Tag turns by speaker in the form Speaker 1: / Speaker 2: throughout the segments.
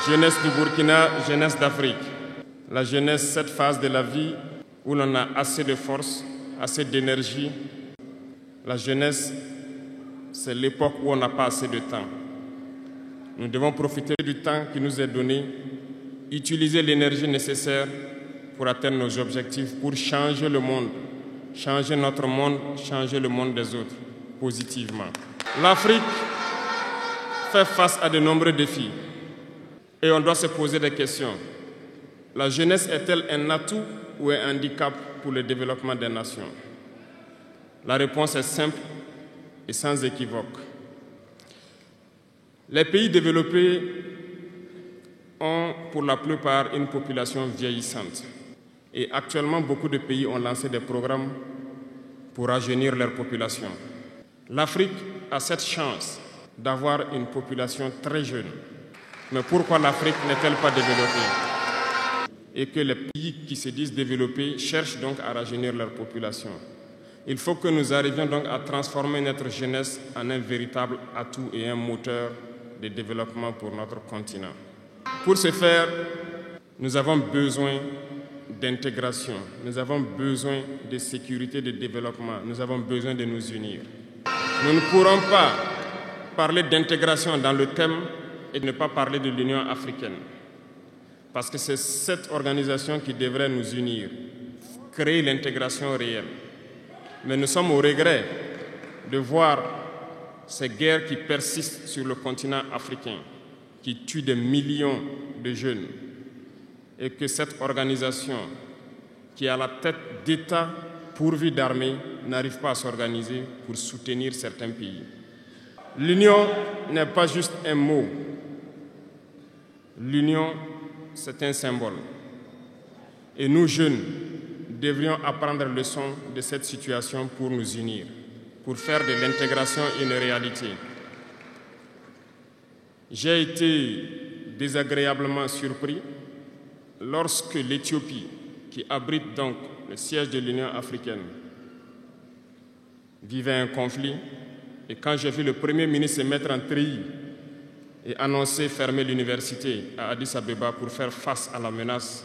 Speaker 1: Jeunesse du Burkina, jeunesse d'Afrique. La jeunesse, cette phase de la vie où l'on a assez de force, assez d'énergie. La jeunesse, c'est l'époque où on n'a pas assez de temps. Nous devons profiter du temps qui nous est donné, utiliser l'énergie nécessaire pour atteindre nos objectifs, pour changer le monde, changer notre monde, changer le monde des autres, positivement. L'Afrique fait face à de nombreux défis et on doit se poser des questions. La jeunesse est-elle un atout ou un handicap pour le développement des nations? La réponse est simple et sans équivoque. Les pays développés ont pour la plupart une population vieillissante. Et actuellement, beaucoup de pays ont lancé des programmes pour rajeunir leur population. L'Afrique a cette chance d'avoir une population très jeune. Mais pourquoi l'Afrique n'est-elle pas développée? Et que les pays qui se disent développés cherchent donc à rajeunir leur population. Il faut que nous arrivions donc à transformer notre jeunesse en un véritable atout et un moteur de développement pour notre continent. Pour ce faire, nous avons besoin d'intégration, nous avons besoin de sécurité, de développement, nous avons besoin de nous unir. Nous ne pourrons pas parler d'intégration dans le thème et ne pas parler de l'Union africaine. Parce que c'est cette organisation qui devrait nous unir, créer l'intégration réelle. Mais nous sommes au regret de voir ces guerres qui persistent sur le continent africain, qui tuent des millions de jeunes, et que cette organisation, qui est à la tête d'États pourvus d'armées, n'arrive pas à s'organiser pour soutenir certains pays. L'union n'est pas juste un mot. L'union, c'est un symbole. Et nous, jeunes, devrions apprendre leçon de cette situation pour nous unir, pour faire de l'intégration une réalité. J'ai été désagréablement surpris lorsque l'Éthiopie, qui abrite donc le siège de l'Union africaine, vivait un conflit, et quand j'ai vu le Premier ministre se mettre en treillis et annoncer fermer l'université à Addis Abeba pour faire face à la menace,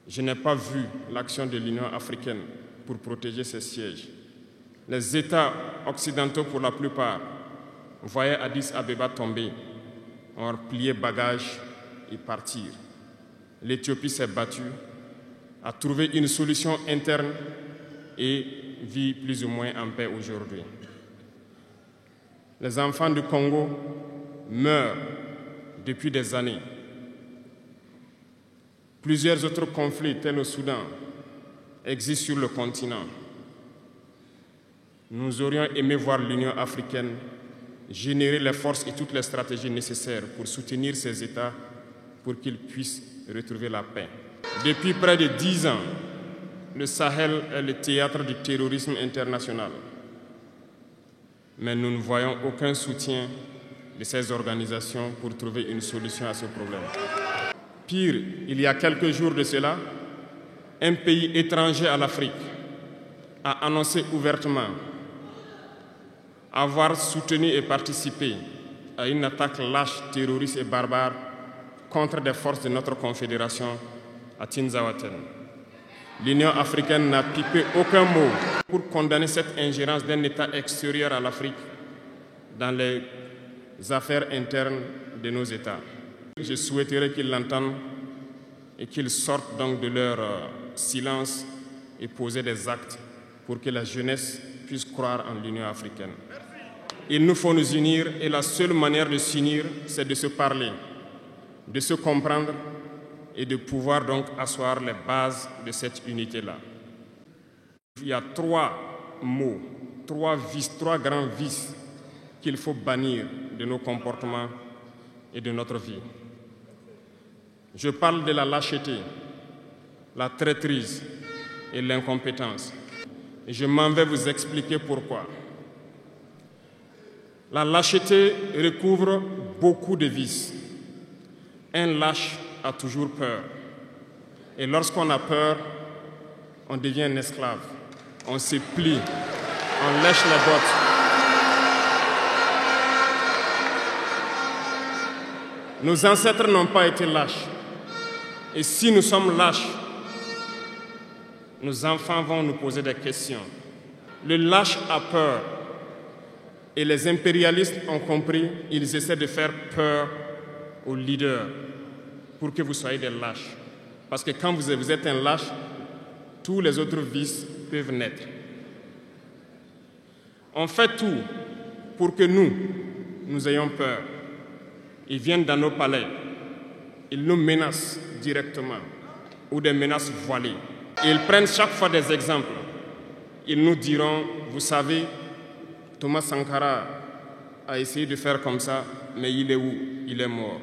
Speaker 1: je n'ai pas vu l'action de l'Union africaine pour protéger ces sièges. Les États occidentaux, pour la plupart, voyaient Addis Abeba tomber, ont plié bagages et partir. L'Éthiopie s'est battue, a trouvé une solution interne et vit plus ou moins en paix aujourd'hui. Les enfants du Congo meurent depuis des années. Plusieurs autres conflits, tels au Soudan, existent sur le continent. Nous aurions aimé voir l'Union africaine générer les forces et toutes les stratégies nécessaires pour soutenir ces États pour qu'ils puissent retrouver la paix. Depuis près de 10 ans, le Sahel est le théâtre du terrorisme international. Mais nous ne voyons aucun soutien de ces organisations pour trouver une solution à ce problème. Pire, il y a quelques jours de cela, un pays étranger à l'Afrique a annoncé ouvertement avoir soutenu et participé à une attaque lâche, terroriste et barbare contre des forces de notre confédération à Tinzaouaten. L'Union africaine n'a pipé aucun mot pour condamner cette ingérence d'un État extérieur à l'Afrique dans les affaires internes de nos États. Je souhaiterais qu'ils l'entendent et qu'ils sortent donc de leur silence et poser des actes pour que la jeunesse puisse croire en l'Union africaine. Il nous faut nous unir et la seule manière de s'unir, c'est de se parler, de se comprendre et de pouvoir donc asseoir les bases de cette unité-là. Il y a 3 mots, 3 vices, 3 grands vices qu'il faut bannir de nos comportements et de notre vie. Je parle de la lâcheté, la traîtrise et l'incompétence. Et je m'en vais vous expliquer pourquoi. La lâcheté recouvre beaucoup de vices. Un lâche a toujours peur. Et lorsqu'on a peur, on devient un esclave. On se plie, on lèche les bottes. Nos ancêtres n'ont pas été lâches. Et si nous sommes lâches, nos enfants vont nous poser des questions. Le lâche a peur. Et les impérialistes ont compris, ils essaient de faire peur aux leaders pour que vous soyez des lâches. Parce que quand vous êtes un lâche, tous les autres vices peuvent naître. On fait tout pour que nous ayons peur. Ils viennent dans nos palais, ils nous menacent directement ou des menaces voilées. Ils prennent chaque fois des exemples. Ils nous diront, vous savez, Thomas Sankara a essayé de faire comme ça, mais il est où? Il est mort.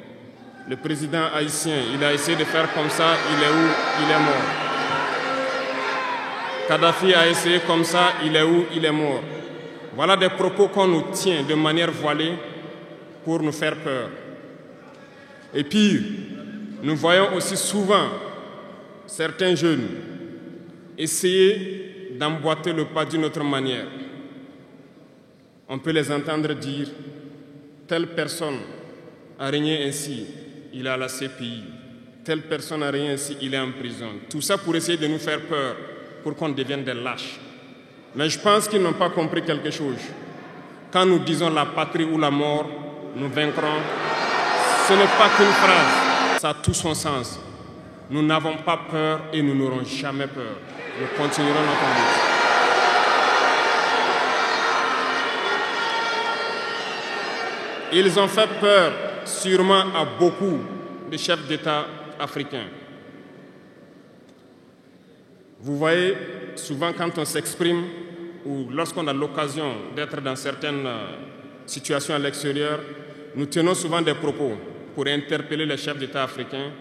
Speaker 1: Le président haïtien, il a essayé de faire comme ça, il est où? Il est mort. Kadhafi a essayé comme ça, il est où? Il est mort. Voilà des propos qu'on nous tient de manière voilée pour nous faire peur. Et pire, nous voyons aussi souvent certains jeunes essayer d'emboîter le pas d'une autre manière. On peut les entendre dire « telle personne a régné ainsi, il est à la CPI. Telle personne a régné ainsi, il est en prison. » Tout ça pour essayer de nous faire peur, pour qu'on devienne des lâches. Mais je pense qu'ils n'ont pas compris quelque chose. Quand nous disons la patrie ou la mort, nous vaincrons, ce n'est pas qu'une phrase, ça a tout son sens. Nous n'avons pas peur et nous n'aurons jamais peur. Nous continuerons notre lutte. Ils ont fait peur sûrement à beaucoup de chefs d'État africains. Vous voyez, souvent quand on s'exprime ou lorsqu'on a l'occasion d'être dans certaines situations à l'extérieur, nous tenons souvent des propos pour interpeller les chefs d'État africains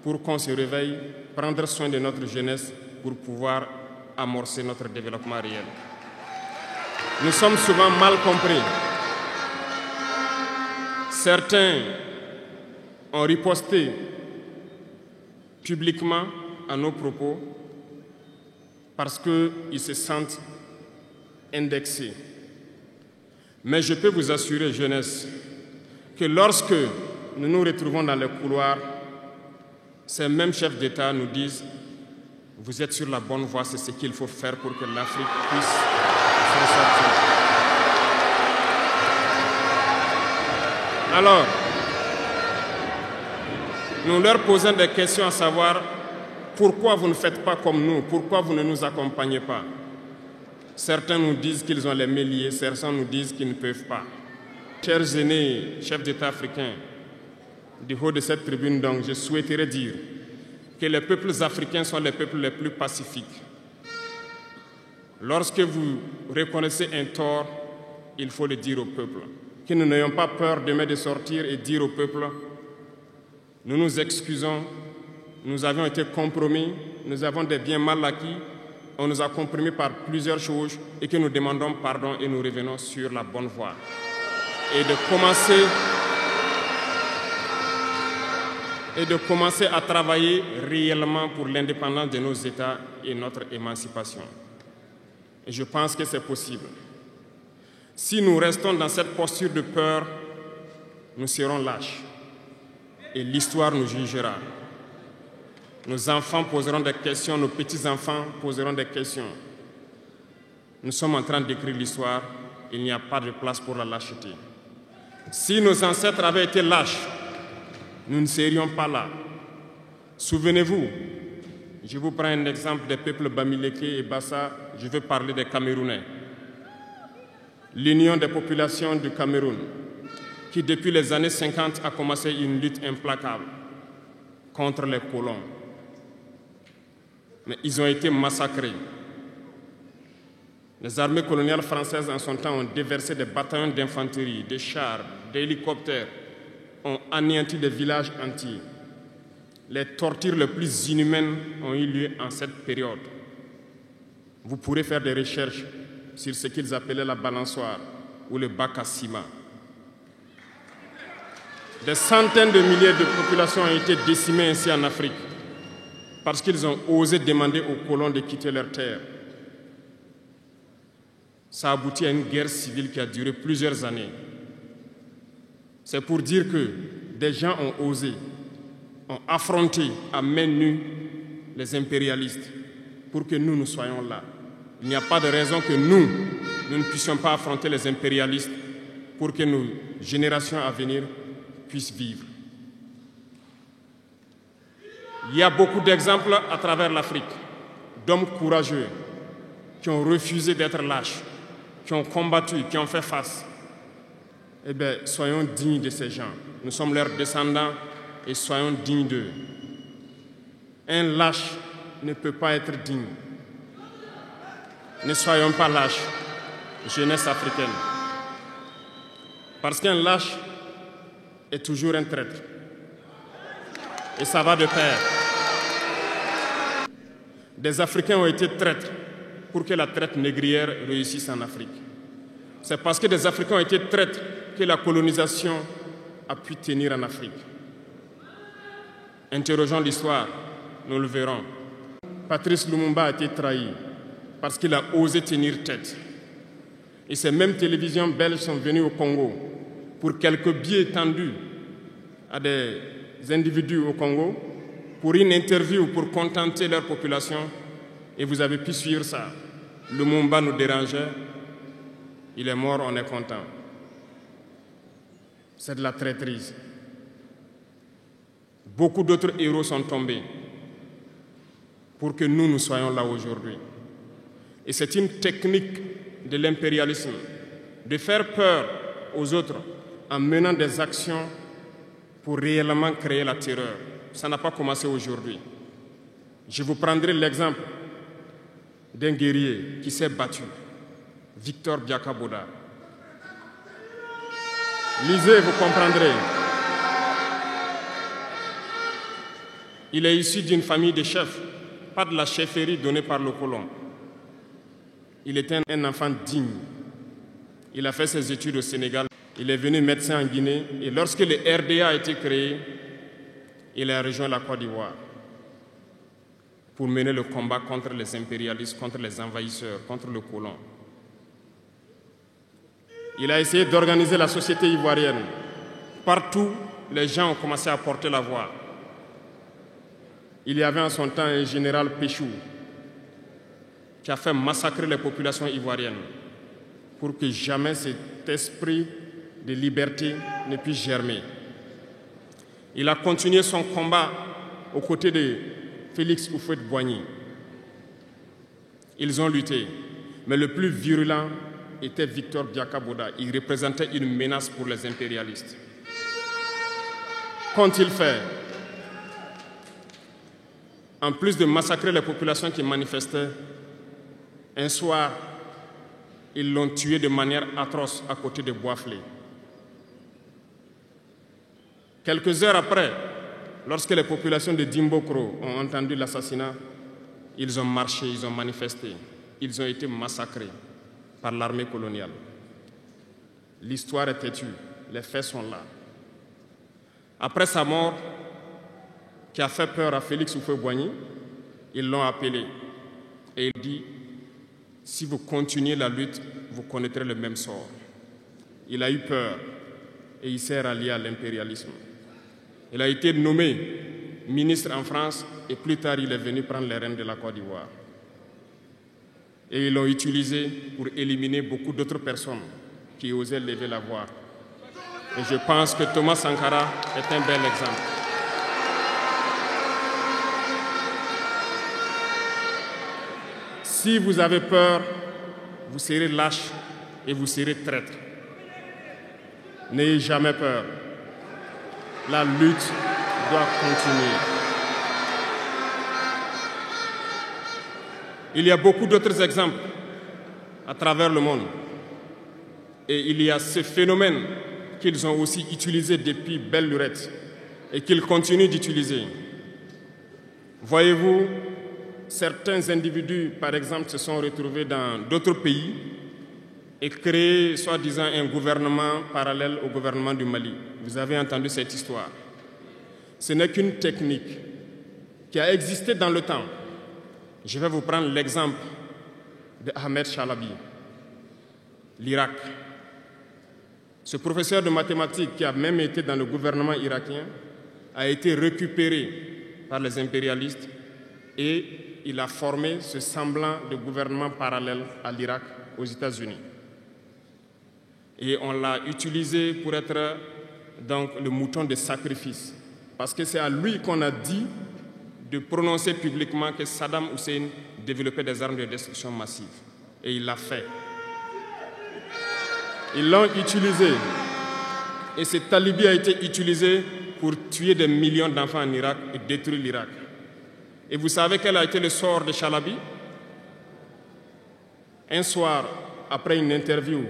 Speaker 1: pour qu'on se réveille, prendre soin de notre jeunesse pour pouvoir amorcer notre développement réel. Nous sommes souvent mal compris. Certains ont riposté publiquement à nos propos parce qu'ils se sentent indexés. Mais je peux vous assurer, jeunesse, que lorsque nous nous retrouvons dans les couloirs, ces mêmes chefs d'État nous disent « Vous êtes sur la bonne voie, c'est ce qu'il faut faire pour que l'Afrique puisse s'en sortir. » Alors, nous leur posons des questions à savoir pourquoi vous ne faites pas comme nous, pourquoi vous ne nous accompagnez pas. Certains nous disent qu'ils ont les mains liées, certains nous disent qu'ils ne peuvent pas. Chers aînés, chefs d'État africains, du haut de cette tribune, donc, je souhaiterais dire que les peuples africains sont les peuples les plus pacifiques. Lorsque vous reconnaissez un tort, il faut le dire au peuple. Que nous n'ayons pas peur demain de sortir et dire au peuple « Nous nous excusons, nous avions été compromis, nous avons des biens mal acquis, on nous a compromis par plusieurs choses et que nous demandons pardon et nous revenons sur la bonne voie. » Et de commencer à travailler réellement pour l'indépendance de nos États et notre émancipation. Et je pense que c'est possible. Si nous restons dans cette posture de peur, nous serons lâches et l'histoire nous jugera. Nos enfants poseront des questions, nos petits-enfants poseront des questions. Nous sommes en train d'écrire l'histoire, il n'y a pas de place pour la lâcheté. Si nos ancêtres avaient été lâches, nous ne serions pas là. Souvenez-vous, je vous prends un exemple des peuples Bamileke et Bassa, je veux parler des Camerounais. L'Union des populations du Cameroun, qui depuis les années 50 a commencé une lutte implacable contre les colons. Mais ils ont été massacrés. Les armées coloniales françaises en son temps ont déversé des bataillons d'infanterie, des chars, des hélicoptères, ont anéanti des villages entiers. Les tortures les plus inhumaines ont eu lieu en cette période. Vous pourrez faire des recherches sur ce qu'ils appelaient la balançoire ou le bac à ciment. Des centaines de milliers de populations ont été décimées ainsi en Afrique parce qu'ils ont osé demander aux colons de quitter leurs terres. Ça a abouti à une guerre civile qui a duré plusieurs années. C'est pour dire que des gens ont osé, ont affronté à main nue les impérialistes pour que nous soyons là. Il n'y a pas de raison que nous ne puissions pas affronter les impérialistes pour que nos générations à venir puissent vivre. Il y a beaucoup d'exemples à travers l'Afrique d'hommes courageux qui ont refusé d'être lâches, qui ont combattu, qui ont fait face. Eh bien, soyons dignes de ces gens. Nous sommes leurs descendants et soyons dignes d'eux. Un lâche ne peut pas être digne. Ne soyons pas lâches, jeunesse africaine. Parce qu'un lâche est toujours un traître. Et ça va de pair. Des Africains ont été traîtres pour que la traite négrière réussisse en Afrique. C'est parce que des Africains ont été traîtres que la colonisation a pu tenir en Afrique. Interrogeons l'histoire, nous le verrons. Patrice Lumumba a été trahi parce qu'il a osé tenir tête. Et ces mêmes télévisions belges sont venues au Congo pour quelques billets tendus à des individus au Congo pour une interview pour contenter leur population. Et vous avez pu suivre ça. Lumumba nous dérangeait. Il est mort, on est content. C'est de la traîtrise. Beaucoup d'autres héros sont tombés pour que nous soyons là aujourd'hui. Et c'est une technique de l'impérialisme de faire peur aux autres en menant des actions pour réellement créer la terreur. Ça n'a pas commencé aujourd'hui. Je vous prendrai l'exemple d'un guerrier qui s'est battu, Victor Biakaboda. Lisez, vous comprendrez. Il est issu d'une famille de chefs, pas de la chefferie donnée par le colon. Il était un enfant digne. Il a fait ses études au Sénégal. Il est venu médecin en Guinée. Et lorsque le RDA a été créé, il a rejoint la Côte d'Ivoire pour mener le combat contre les impérialistes, contre les envahisseurs, contre le colon. Il a essayé d'organiser la société ivoirienne. Partout, les gens ont commencé à porter la voix. Il y avait en son temps un général Péchou qui a fait massacrer les populations ivoiriennes pour que jamais cet esprit de liberté ne puisse germer. Il a continué son combat aux côtés de Félix Houphouët-Boigny. Ils ont lutté, mais le plus virulent était Victor Biakaboda. Il représentait une menace pour les impérialistes. Qu'ont-ils fait? En plus de massacrer les populations qui manifestaient, un soir, ils l'ont tué de manière atroce à côté de Boisflé. Quelques heures après, lorsque les populations de Dimbokro ont entendu l'assassinat, ils ont marché, ils ont manifesté, ils ont été massacrés par l'armée coloniale. L'histoire est têtue, les faits sont là. Après sa mort, qui a fait peur à Félix Houphouët-Boigny, ils l'ont appelé et il dit: si vous continuez la lutte, vous connaîtrez le même sort. Il a eu peur et il s'est rallié à l'impérialisme. Il a été nommé ministre en France et plus tard il est venu prendre les rênes de la Côte d'Ivoire. Et ils l'ont utilisé pour éliminer beaucoup d'autres personnes qui osaient lever la voix. Et je pense que Thomas Sankara est un bel exemple. Si vous avez peur, vous serez lâche et vous serez traître. N'ayez jamais peur. La lutte doit continuer. Il y a beaucoup d'autres exemples à travers le monde. Et il y a ce phénomène qu'ils ont aussi utilisé depuis belle lurette et qu'ils continuent d'utiliser. Voyez-vous, certains individus, par exemple, se sont retrouvés dans d'autres pays et créé, soi-disant, un gouvernement parallèle au gouvernement du Mali. Vous avez entendu cette histoire. Ce n'est qu'une technique qui a existé dans le temps. Je vais vous prendre l'exemple de Ahmed Chalabi, l'Irak. Ce professeur de mathématiques, qui a même été dans le gouvernement irakien, a été récupéré par les impérialistes et il a formé ce semblant de gouvernement parallèle à l'Irak, aux États-Unis. Et on l'a utilisé pour être donc le mouton de sacrifice, parce que c'est à lui qu'on a dit de prononcer publiquement que Saddam Hussein développait des armes de destruction massive. Et il l'a fait. Ils l'ont utilisé. Et cet alibi a été utilisé pour tuer des millions d'enfants en Irak et détruire l'Irak. Et vous savez quel a été le sort de Chalabi? Un soir, après une interview,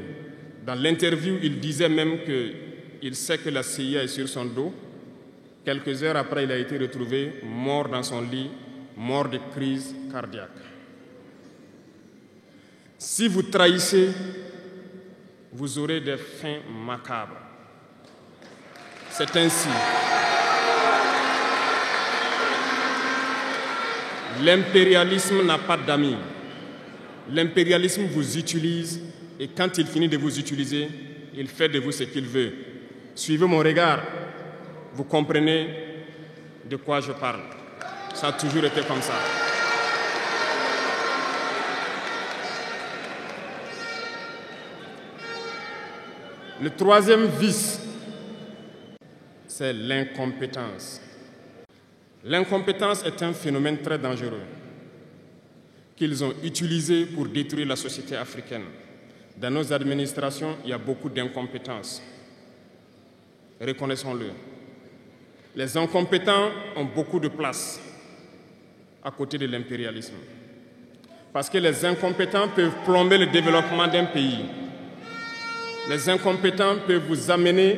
Speaker 1: dans l'interview, il disait même qu'il sait que la CIA est sur son dos. Quelques heures après, il a été retrouvé mort dans son lit, mort de crise cardiaque. Si vous trahissez, vous aurez des fins macabres. C'est ainsi. L'impérialisme n'a pas d'amis. L'impérialisme vous utilise et quand il finit de vous utiliser, il fait de vous ce qu'il veut. Suivez mon regard, vous comprenez de quoi je parle. Ça a toujours été comme ça. Le troisième vice, c'est l'incompétence. L'incompétence est un phénomène très dangereux qu'ils ont utilisé pour détruire la société africaine. Dans nos administrations, il y a beaucoup d'incompétence. Reconnaissons-le. Les incompétents ont beaucoup de place à côté de l'impérialisme. Parce que les incompétents peuvent plomber le développement d'un pays. Les incompétents peuvent vous amener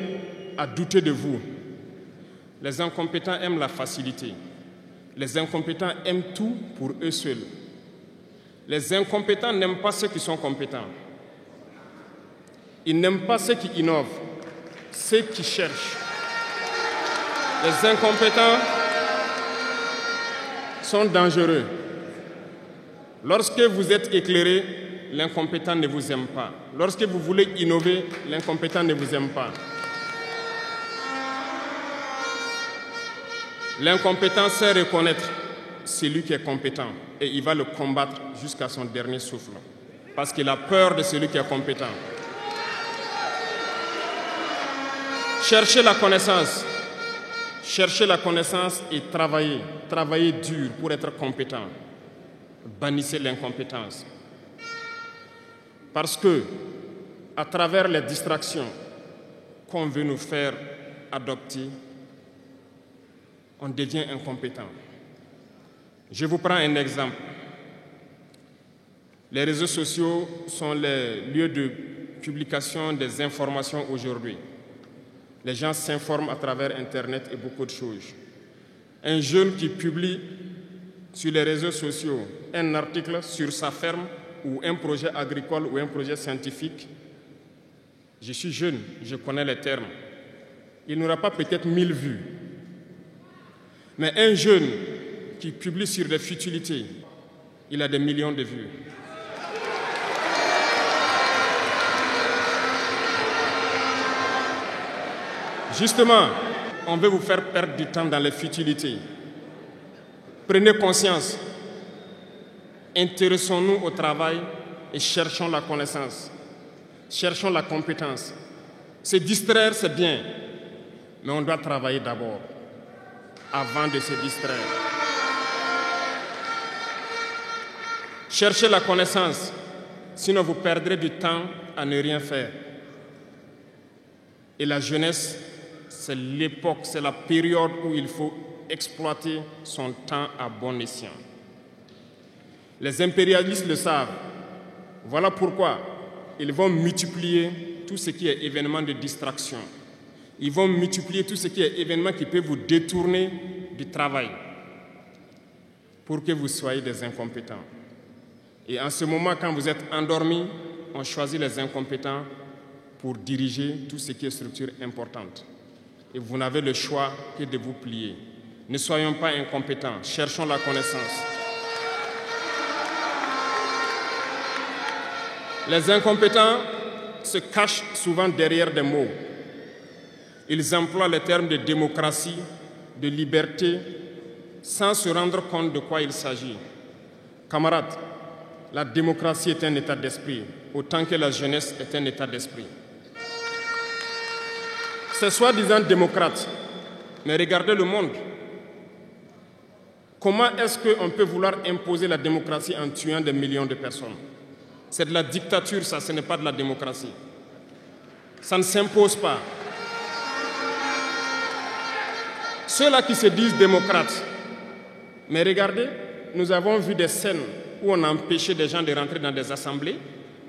Speaker 1: à douter de vous. Les incompétents aiment la facilité. Les incompétents aiment tout pour eux seuls. Les incompétents n'aiment pas ceux qui sont compétents. Ils n'aiment pas ceux qui innovent, ceux qui cherchent. Les incompétents sont dangereux. Lorsque vous êtes éclairé, l'incompétent ne vous aime pas. Lorsque vous voulez innover, l'incompétent ne vous aime pas. L'incompétent sait reconnaître celui qui est compétent et il va le combattre jusqu'à son dernier souffle parce qu'il a peur de celui qui est compétent. Cherchez la connaissance. Cherchez la connaissance et travaillez. Travaillez dur pour être compétent. Bannissez l'incompétence. Parce que, à travers les distractions qu'on veut nous faire adopter, on devient incompétent. Je vous prends un exemple. Les réseaux sociaux sont les lieux de publication des informations aujourd'hui. Les gens s'informent à travers Internet et beaucoup de choses. Un jeune qui publie sur les réseaux sociaux un article sur sa ferme ou un projet agricole ou un projet scientifique, je suis jeune, je connais les termes. Il n'aura pas peut-être 1000 vues. Mais un jeune qui publie sur des futilités, il a des millions de vues. Justement, on veut vous faire perdre du temps dans les futilités. Prenez conscience. Intéressons-nous au travail et cherchons la connaissance. Cherchons la compétence. Se distraire, c'est bien, mais on doit travailler d'abord, avant de se distraire. Cherchez la connaissance, sinon vous perdrez du temps à ne rien faire. Et la jeunesse, c'est l'époque, c'est la période où il faut exploiter son temps à bon escient. Les impérialistes le savent. Voilà pourquoi ils vont multiplier tout ce qui est événement de distraction. Ils vont multiplier tout ce qui est événement qui peut vous détourner du travail pour que vous soyez des incompétents. Et en ce moment, quand vous êtes endormis, on choisit les incompétents pour diriger tout ce qui est structure importante. Et vous n'avez le choix que de vous plier. Ne soyons pas incompétents, cherchons la connaissance. Les incompétents se cachent souvent derrière des mots. Ils emploient les termes de démocratie, de liberté, sans se rendre compte de quoi il s'agit. Camarades, la démocratie est un état d'esprit, autant que la jeunesse est un état d'esprit. Ces soi-disant démocrates, mais regardez le monde. Comment est-ce qu'on peut vouloir imposer la démocratie en tuant des millions de personnes? C'est de la dictature, ça, ce n'est pas de la démocratie. Ça ne s'impose pas. Ceux-là qui se disent démocrates, mais regardez, nous avons vu des scènes où on a empêché des gens de rentrer dans des assemblées.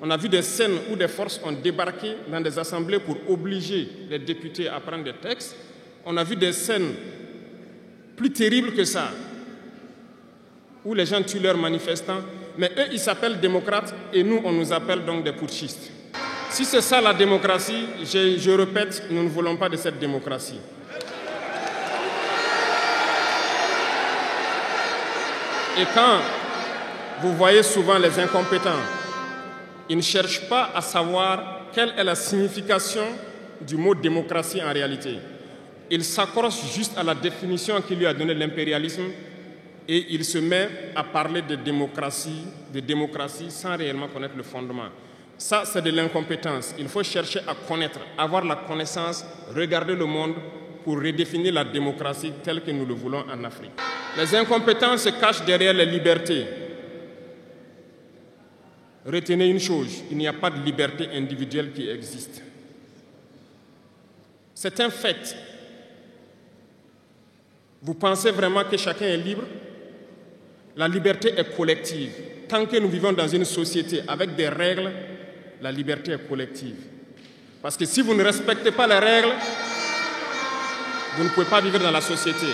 Speaker 1: On a vu des scènes où des forces ont débarqué dans des assemblées pour obliger les députés à prendre des textes. On a vu des scènes plus terribles que ça, où les gens tuent leurs manifestants. Mais eux, ils s'appellent démocrates et nous, on nous appelle donc des putschistes. Si c'est ça la démocratie, je répète, nous ne voulons pas de cette démocratie. Et quand vous voyez souvent les incompétents, ils ne cherchent pas à savoir quelle est la signification du mot démocratie en réalité. Ils s'accrochent juste à la définition qui lui a donné l'impérialisme et il se met à parler de démocratie sans réellement connaître le fondement. Ça, c'est de l'incompétence. Il faut chercher à connaître, avoir la connaissance, regarder le monde pour redéfinir la démocratie telle que nous le voulons en Afrique. Les incompétents se cachent derrière les libertés. Retenez une chose, il n'y a pas de liberté individuelle qui existe. C'est un fait. Vous pensez vraiment que chacun est libre? La liberté est collective. Tant que nous vivons dans une société avec des règles, la liberté est collective. Parce que si vous ne respectez pas les règles, vous ne pouvez pas vivre dans la société.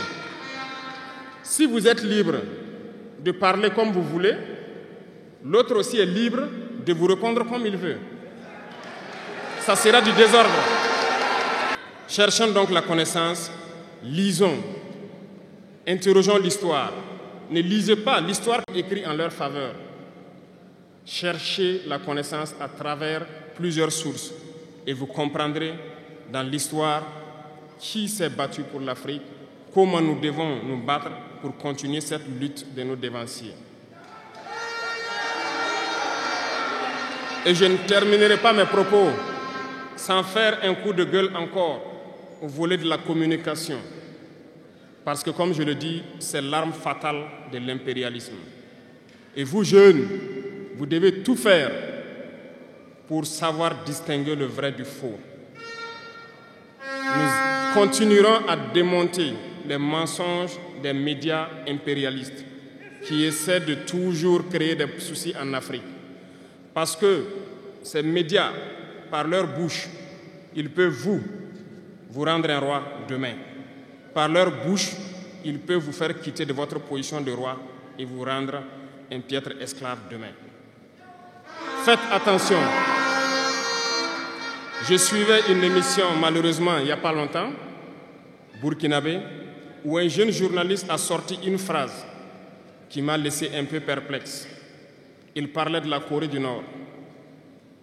Speaker 1: Si vous êtes libre de parler comme vous voulez, l'autre aussi est libre de vous répondre comme il veut. Ça sera du désordre. Cherchons donc la connaissance, lisons, interrogeons l'histoire. Ne lisez pas l'histoire écrite en leur faveur. Cherchez la connaissance à travers plusieurs sources et vous comprendrez dans l'histoire qui s'est battu pour l'Afrique, comment nous devons nous battre pour continuer cette lutte de nos dévanciers. Et je ne terminerai pas mes propos sans faire un coup de gueule encore au volet de la communication. Parce que, comme je le dis, c'est l'arme fatale de l'impérialisme. Et vous, jeunes, vous devez tout faire pour savoir distinguer le vrai du faux. Nous continuerons à démonter les mensonges des médias impérialistes qui essaient de toujours créer des soucis en Afrique. Parce que ces médias, par leur bouche, ils peuvent vous rendre un roi demain. Par leur bouche, ils peuvent vous faire quitter de votre position de roi et vous rendre un piètre esclave demain. Faites attention. Je suivais une émission, malheureusement, il n'y a pas longtemps, burkinabé, où un jeune journaliste a sorti une phrase qui m'a laissé un peu perplexe. Il parlait de la Corée du Nord.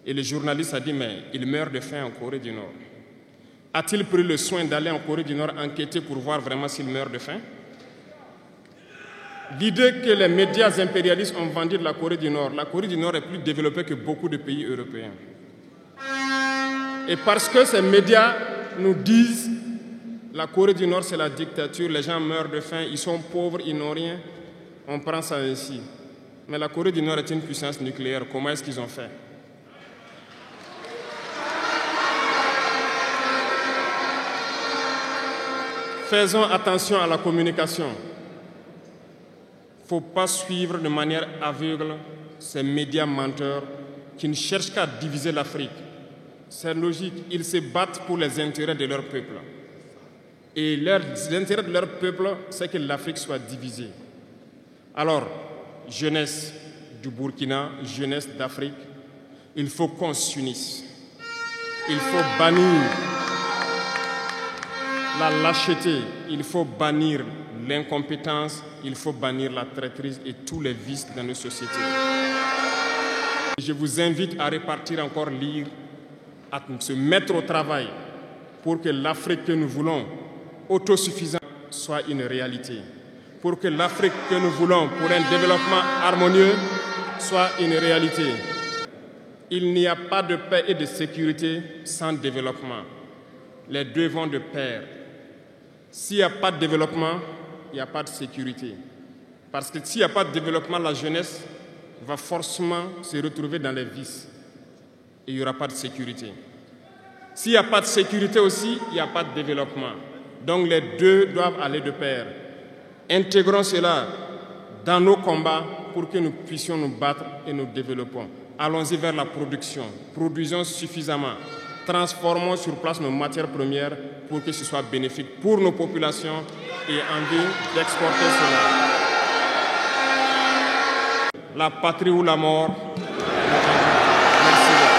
Speaker 1: Et le journaliste a dit, mais il meurt de faim en Corée du Nord. A-t-il pris le soin d'aller en Corée du Nord enquêter pour voir vraiment s'il meurt de faim? L'idée que les médias impérialistes ont vendu de la Corée du Nord est plus développée que beaucoup de pays européens. Et parce que ces médias nous disent la Corée du Nord c'est la dictature, les gens meurent de faim, ils sont pauvres, ils n'ont rien, on prend ça ainsi. Mais la Corée du Nord est une puissance nucléaire, comment est-ce qu'ils ont fait? Faisons attention à la communication. Il ne faut pas suivre de manière aveugle ces médias menteurs qui ne cherchent qu'à diviser l'Afrique. C'est logique, ils se battent pour les intérêts de leur peuple. Et l'intérêt de leur peuple, c'est que l'Afrique soit divisée. Alors, jeunesse du Burkina, jeunesse d'Afrique, il faut qu'on s'unisse. Il faut bannir la lâcheté, il faut bannir l'incompétence, il faut bannir la traîtrise et tous les vices dans nos sociétés. Je vous invite à repartir encore lire à se mettre au travail pour que l'Afrique que nous voulons, autosuffisante, soit une réalité. Pour que l'Afrique que nous voulons pour un développement harmonieux soit une réalité. Il n'y a pas de paix et de sécurité sans développement. Les deux vont de pair. S'il n'y a pas de développement, il n'y a pas de sécurité. Parce que s'il n'y a pas de développement, la jeunesse va forcément se retrouver dans les vices. Et il n'y aura pas de sécurité. S'il n'y a pas de sécurité aussi, il n'y a pas de développement. Donc les deux doivent aller de pair. Intégrons cela dans nos combats pour que nous puissions nous battre et nous développons. Allons-y vers la production. Produisons suffisamment. Transformons sur place nos matières premières pour que ce soit bénéfique pour nos populations et envie d'exporter cela. La patrie ou la mort,